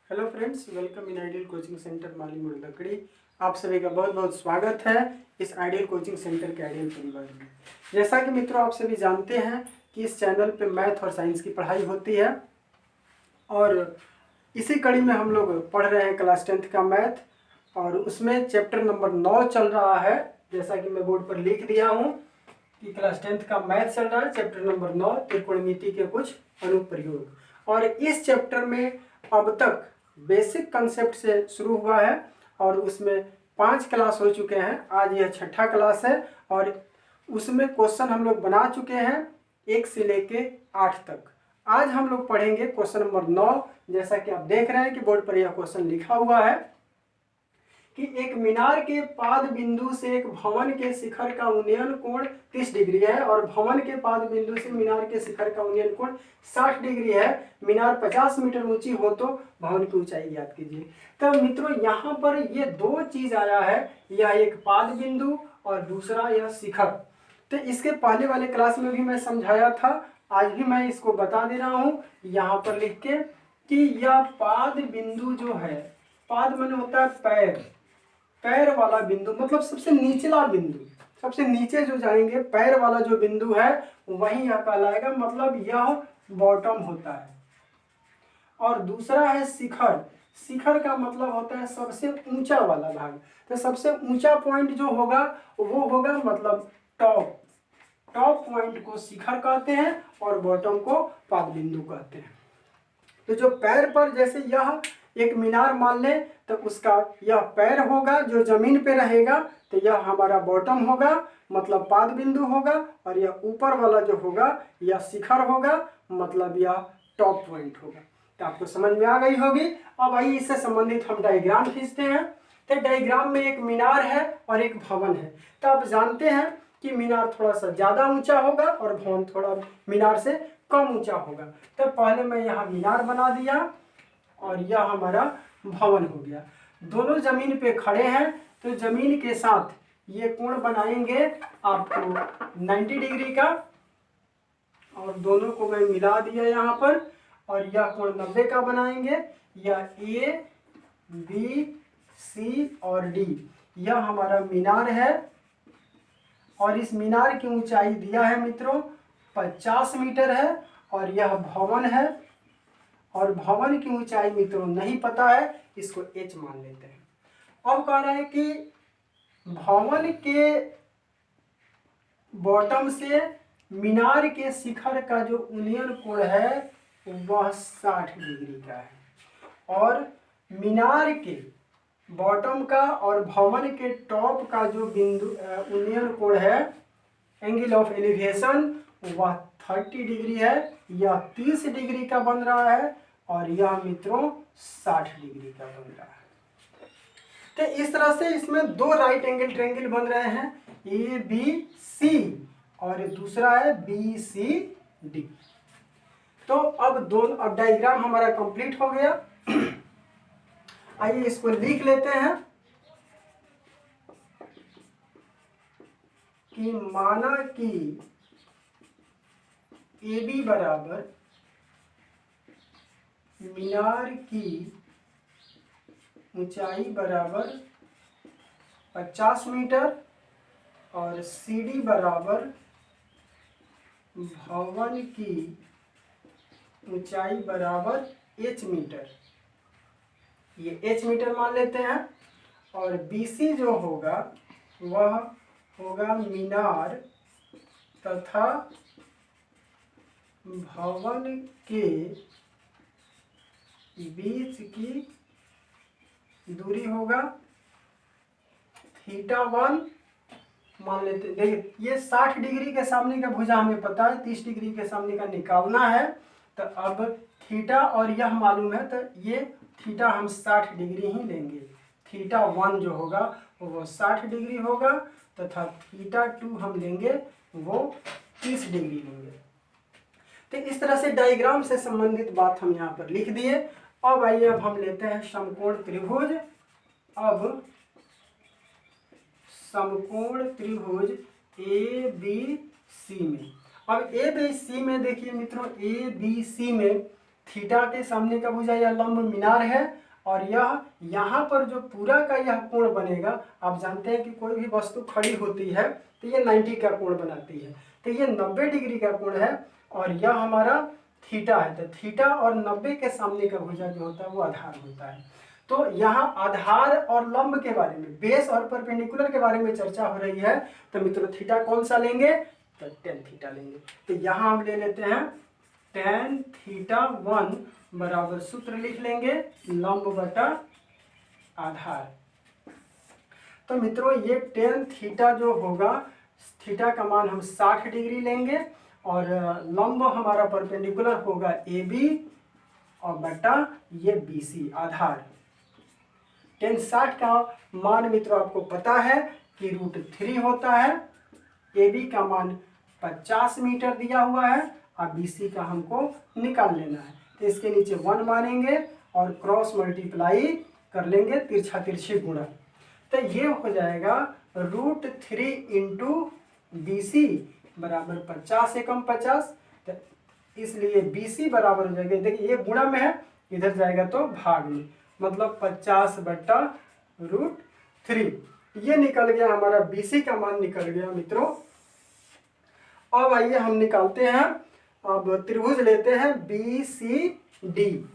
Hello friends, welcome in ideal coaching centre Mali Mor Lakdi. आप सभी का बहुत बहुत स्वागत है इस आइडियल कोचिंग सेंटर के आइडियल परिवार में। जैसा कि मित्रों आप सभी जानते हैं कि इस चैनल पे मैथ और साइंस की पढ़ाई होती है और इसी कड़ी में हम लोग पढ़ रहे हैं क्लास 10th का मैथ और उसमें चैप्टर नंबर 9 चल रहा है। जैसा कि मैं बोर्ड पर लिख दिया हूँ कि क्लास 10th का मैथ चल रहा है, चैप्टर नंबर 9 त्रिकोणमिति के कुछ अनुप्रयोग। और इस चैप्टर में अब तक बेसिक कंसेप्ट से शुरू हुआ है और उसमें 5 क्लास हो चुके हैं। आज यह छठा क्लास है और उसमें क्वेश्चन हम लोग बना चुके हैं 1 से लेके 8 तक। आज हम लोग पढ़ेंगे क्वेश्चन नंबर 9। जैसा कि आप देख रहे हैं कि बोर्ड पर यह क्वेश्चन लिखा हुआ है कि एक मीनार के पाद बिंदु से एक भवन के शिखर का उन्नयन कोण 30 डिग्री है और भवन के पाद बिंदु से मीनार के शिखर का उन्नयन कोण 60 डिग्री है। मीनार 50 मीटर ऊंची हो तो भवन की ऊंचाई ज्ञात कीजिए। तो मित्रों यहाँ पर ये दो चीज आया है, यह एक पाद बिंदु और दूसरा यह शिखर। तो इसके पहले वाले क्लास में भी मैं समझाया था, आज भी मैं इसको बता दे रहा हूँ यहाँ पर लिख के कि यह पाद बिंदु जो है, पाद माने होता है पैर, पैर वाला बिंदु मतलब सबसे निचला बिंदु, सबसे नीचे जो जाएंगे पैर वाला जो बिंदु है वही यह कहलाएगा, मतलब यह बॉटम होता है। और दूसरा है शिखर। शिखर का मतलब होता है सबसे ऊंचा वाला भाग। तो सबसे ऊंचा पॉइंट जो होगा वो होगा मतलब टॉप, टॉप पॉइंट को शिखर कहते हैं और बॉटम को पाद बिंदु कहते हैं। तो जो पैर पर, जैसे यह एक मीनार मान ले तो उसका यह पैर होगा जो जमीन पे रहेगा, तो यह हमारा बॉटम होगा मतलब पाद बिंदु होगा, और यह ऊपर वाला जो होगा यह शिखर होगा मतलब यह टॉप पॉइंट होगा। तो आपको समझ में आ गई होगी। अब आइए इससे संबंधित हम डायग्राम खींचते हैं। तो डायग्राम में एक मीनार है और एक भवन है। तो आप जानते हैं कि मीनार थोड़ा सा ज्यादा ऊंचा होगा और भवन थोड़ा मीनार से कम ऊंचा होगा। तो पहले मैं यहाँ मीनार बना दिया और यह हमारा भवन हो गया। दोनों जमीन पे खड़े हैं तो जमीन के साथ ये कोण बनाएंगे आपको 90 डिग्री का, और दोनों को मैं मिला दिया यहाँ पर, और यह कोण 90 का बनाएंगे। यह ए बी सी और डी, यह हमारा मीनार है और इस मीनार की ऊंचाई दिया है मित्रों 50 मीटर है, और यह भवन है और भवन की ऊंचाई मित्रों नहीं पता है, इसको h मान लेते हैं। अब कह रहे हैं कि भवन के बॉटम से मीनार के शिखर का जो उन्नयन कोण है वह 60 डिग्री का है, और मीनार के बॉटम का और भवन के टॉप का जो बिंदु उन्नयन कोण है, एंगल ऑफ एलिवेशन, वह 30 डिग्री है। यह 30 डिग्री का बन रहा है और यह मित्रों 60 डिग्री का बन रहा है। तो इस तरह से इसमें दो राइट एंगल ट्रायंगल बन रहे हैं, ए बी सी और दूसरा है बी सी डी। तो अब डायग्राम हमारा कंप्लीट हो गया। आइए इसको लिख लेते हैं कि माना कि ए बी बराबर मीनार की ऊंचाई बराबर 50 मीटर और सी डी बराबर भवन की ऊंचाई बराबर h मीटर, ये h मीटर मान लेते हैं। और BC जो होगा वह होगा मीनार तथा भवन के बीच की दूरी होगा θ1 मान लेते हैं। देखिए ये 60 डिग्री के सामने का भुजा हमें पता है, 30 डिग्री के सामने का निकालना है। तो अब थीटा और यह मालूम है, तो ये थीटा हम 60 डिग्री ही लेंगे। θ1 जो होगा वो 60 डिग्री होगा तथा θ2 हम लेंगे वो 30 डिग्री लेंगे। तो इस तरह से डायग्राम से संबंधित बात हम यहाँ पर लिख दिए। अब आइए अब हम लेते हैं समकोण त्रिभुज। अब समकोण त्रिभुज ए बी सी में, अब ए बी सी में देखिए मित्रों, ए बी सी में थीटा के सामने का भुजा यह लंब मीनार है, और यह यहाँ पर जो पूरा का यह कोण बनेगा, आप जानते हैं कि कोई भी वस्तु खड़ी होती है तो ये 90 का कोण बनाती है, तो ये 90 डिग्री का कोण है, और यह हमारा थीटा है। तो थीटा और 90 के सामने का भुजा जो होता है वो आधार होता है। तो यहाँ आधार और लंब के बारे में, बेस और परपेंडिकुलर के बारे में चर्चा हो रही है। तो मित्रों थीटा कौन सा लेंगे, तो टेन थीटा लेंगे। तो यहाँ हम ले लेते हैं टेन थीटा 1 बराबर सूत्र लिख लेंगे लंब बटा आधार। तो मित्रों ये टेन थीटा जो होगा, थीटा का मान हम 60 डिग्री लेंगे, और लंब हमारा परपेंडिकुलर होगा ए बी, और बटा ये बी सी आधार। टेन 60 का मान मित्रों आपको पता है कि √3 होता है। ए बी का मान 50 मीटर दिया हुआ है, और बी सी का हमको निकाल लेना है। तो इसके नीचे 1 मानेंगे और क्रॉस मल्टीप्लाई कर लेंगे, तिरछा तिरछी गुणा। तो ये हो जाएगा √3 इंटू बी सी बराबर 50 एकम 50। तो इसलिए बी सी बराबर हो जाएगा, देखिए ये गुणा में है, इधर जाएगा तो भाग में, मतलब 50 बटा √3। ये निकल गया हमारा बी सी का मान निकल गया मित्रों। अब आइए हम निकालते हैं, अब त्रिभुज लेते हैं बी सी डी।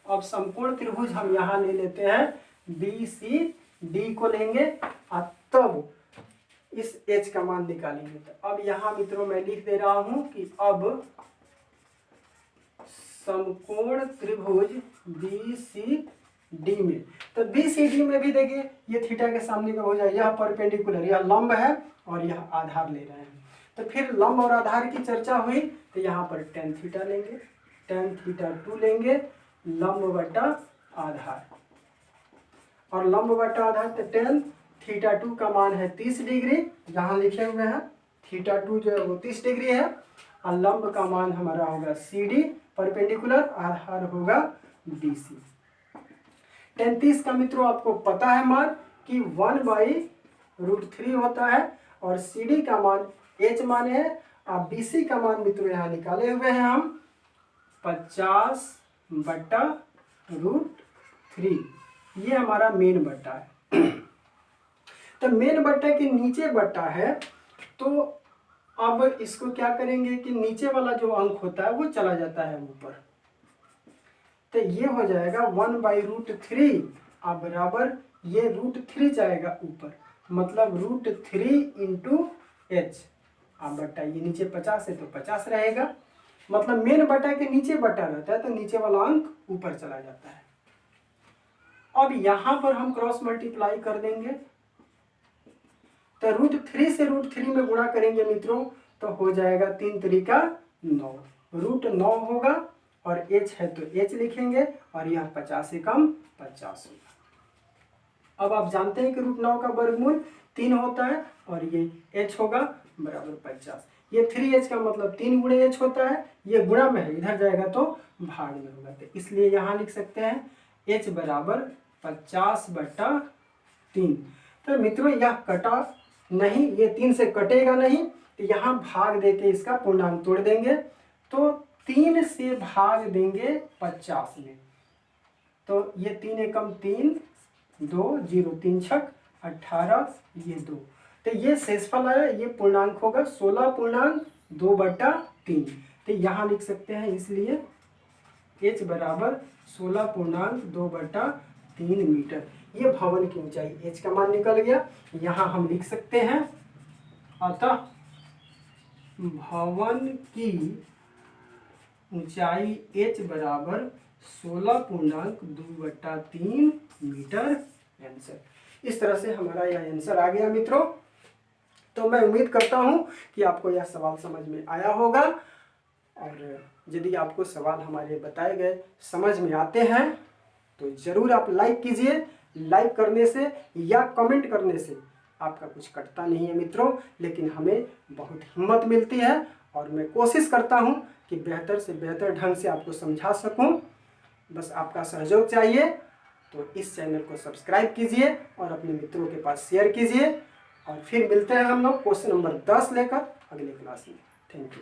अब संपूर्ण त्रिभुज हम यहाँ ले लेते हैं, बी सी डी को लेंगे, और तब इस एच का मान निकालेंगे। तो अब यहाँ मित्रों मैं लिख दे रहा हूँ कि अब समकोण त्रिभुज बी सी डी में, तो बी सी डी में भी देखिए ये थीटा के सामने का हो जाए, यह परपेंडिकुलर, यह लंब है और यह आधार ले रहे हैं। तो फिर लंब और आधार की चर्चा हुई, तो यहाँ पर टेन थीटा लेंगे, टेन थीटा 2 लेंगे लंब बटा आधार, और लंब बटा आधार। तो टेन थीटा 2 का मान है 30 डिग्री, यहाँ लिखे हुए हैं थीटा 2 जो है वो 30 डिग्री है, और लंब का मान हमारा होगा सी डी परपेंडिकुलर, आधार होगा बी सी। टेन 30 का मित्रों आपको पता है मान कि 1/√3 होता है, और सी डी का मान एच माने है, और बी सी का मान मित्रों यहाँ निकाले हुए हैं हम 50 बटा √3। ये हमारा मेन बट्टा है। तो मेन बट्टा के नीचे बट्टा है, तो अब इसको क्या करेंगे कि नीचे वाला जो अंक होता है वो चला जाता है ऊपर। तो ये हो जाएगा 1/√3, अब बराबर ये √3 जाएगा ऊपर, मतलब √3 इंटू एच, अब बट्टा ये नीचे 50 है तो 50 रहेगा, मतलब मेन बटा के नीचे बटा रहता है तो नीचे वाला अंक ऊपर चला जाता है। अब यहाँ पर हम क्रॉस मल्टीप्लाई कर देंगे, तो √3 से √3 में गुणा करेंगे मित्रों, तो हो जाएगा 3 त्रिका 9, √9 होगा, और h है तो h लिखेंगे, और यह 50 एकम 50 होगा। अब आप जानते हैं कि √9 का वर्गमूल 3 होता है, और ये h होगा बराबर 50। ये 3h का मतलब 3 गुणे h होता है, ये गुणा में है, इधर जाएगा तो भाग में होगा, तो इसलिए यहाँ लिख सकते हैं h बराबर 50 बटा 3। तो मित्रों यह कटा नहीं, ये 3 से कटेगा नहीं, तो यहाँ भाग देके इसका पूर्णांक तोड़ देंगे, तो 3 से भाग देंगे 50 में, तो ये 3 एकम 3, 2 0 3 छक 18, ये 2, तो ये शेषफल आया, ये पूर्णांक होगा 16.2/3। तो यहाँ लिख सकते हैं, इसलिए h बराबर 16.2/3 मीटर। ये भवन की ऊंचाई, h का मान निकल गया, यहाँ हम लिख सकते हैं, अतः भवन की ऊंचाई h बराबर 16.2/3 मीटर। आंसर इस तरह से हमारा यह आंसर आ गया मित्रों। तो मैं उम्मीद करता हूं कि आपको यह सवाल समझ में आया होगा, और यदि आपको सवाल हमारे बताए गए समझ में आते हैं तो ज़रूर आप लाइक कीजिए। लाइक करने से या कमेंट करने से आपका कुछ कटता नहीं है मित्रों, लेकिन हमें बहुत हिम्मत मिलती है, और मैं कोशिश करता हूं कि बेहतर से बेहतर ढंग से आपको समझा सकूं। बस आपका सहयोग चाहिए, तो इस चैनल को सब्सक्राइब कीजिए और अपने मित्रों के पास शेयर कीजिए, और फिर मिलते हैं हम लोग क्वेश्चन नंबर 10 लेकर अगले क्लास में। Thank you.